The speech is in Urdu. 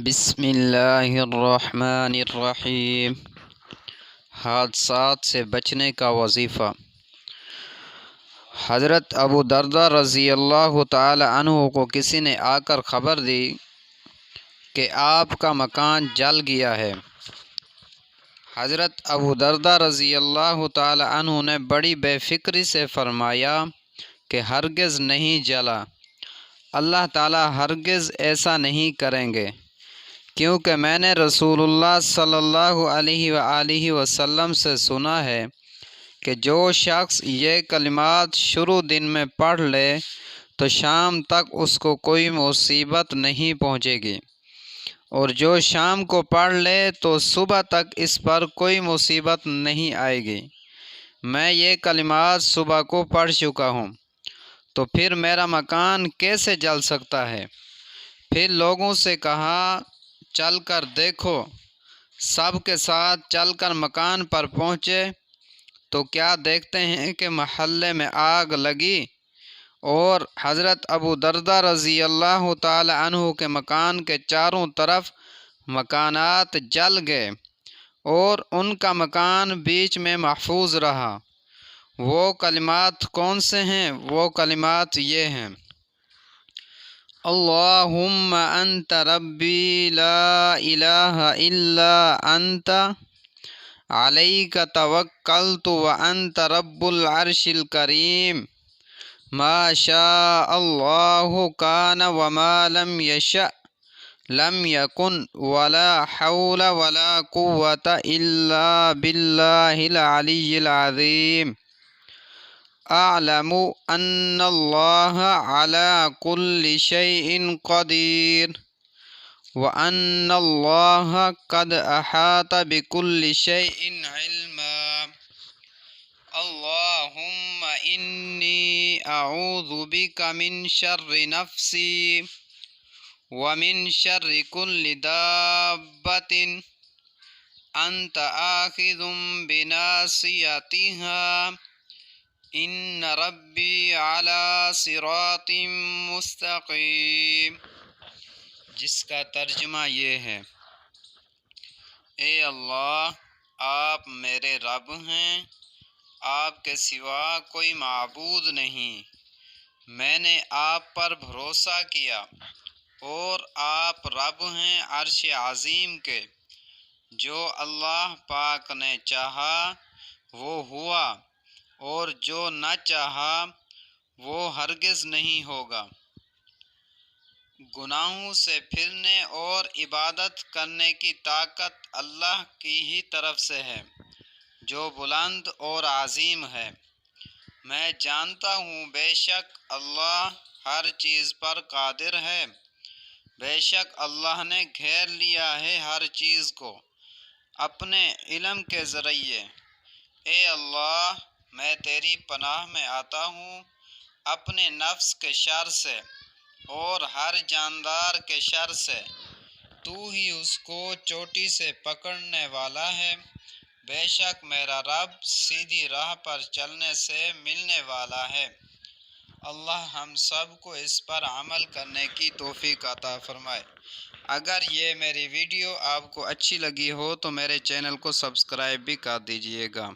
بسم اللہ الرحمن الرحیم۔ حادثات سے بچنے کا وظیفہ۔ حضرت ابو درداء رضی اللہ تعالی عنہ کو کسی نے آ کر خبر دی کہ آپ کا مکان جل گیا ہے۔ حضرت ابو درداء رضی اللہ تعالی عنہ نے بڑی بے فکری سے فرمایا کہ ہرگز نہیں جلا، اللہ تعالی ہرگز ایسا نہیں کریں گے، کیونکہ میں نے رسول اللہ صلی اللہ علیہ وآلہ وسلم سے سنا ہے کہ جو شخص یہ کلمات شروع دن میں پڑھ لے تو شام تک اس کو کوئی مصیبت نہیں پہنچے گی، اور جو شام کو پڑھ لے تو صبح تک اس پر کوئی مصیبت نہیں آئے گی۔ میں یہ کلمات صبح کو پڑھ چکا ہوں، تو پھر میرا مکان کیسے جل سکتا ہے؟ پھر لوگوں سے کہا، چل کر دیکھو۔ سب کے ساتھ چل کر مکان پر پہنچے تو کیا دیکھتے ہیں کہ محلے میں آگ لگی اور حضرت ابو درداء رضی اللہ تعالی عنہ کے مکان کے چاروں طرف مکانات جل گئے اور ان کا مکان بیچ میں محفوظ رہا۔ وہ کلمات کون سے ہیں؟ وہ کلمات یہ ہیں: اللہم انت ربی لا الہ الا انت علیک توکلت وانت رب العرش الکریم ما شاء اللہ کان وما لم یشأ لم یکن ولا حول ولا قوة الا باللہ العلی العظیم اعلم ان اللہ علی کل شیء قدیر وان اللہ قد احاط بكل شیء علما اللہم انی اعوذ بک من شر نفسی ومن شر کل دابۃ انت آخذ بناصیتها ان ربی علی صراط مستقیم، جس کا ترجمہ یہ ہے: اے اللہ، آپ میرے رب ہیں، آپ کے سوا کوئی معبود نہیں۔ میں نے آپ پر بھروسہ کیا اور آپ رب ہیں عرش عظیم کے۔ جو اللہ پاک نے چاہا وہ ہوا، اور جو نہ چاہا وہ ہرگز نہیں ہوگا۔ گناہوں سے پھرنے اور عبادت کرنے کی طاقت اللہ کی ہی طرف سے ہے، جو بلند اور عظیم ہے۔ میں جانتا ہوں بے شک اللہ ہر چیز پر قادر ہے، بے شک اللہ نے گھیر لیا ہے ہر چیز کو اپنے علم کے ذریعے۔ اے اللہ، میں تیری پناہ میں آتا ہوں اپنے نفس کے شر سے اور ہر جاندار کے شر سے۔ تو ہی اس کو چوٹی سے پکڑنے والا ہے۔ بے شک میرا رب سیدھی راہ پر چلنے سے ملنے والا ہے۔ اللہ ہم سب کو اس پر عمل کرنے کی توفیق عطا فرمائے۔ اگر یہ میری ویڈیو آپ کو اچھی لگی ہو تو میرے چینل کو سبسکرائب بھی کر دیجیے گا۔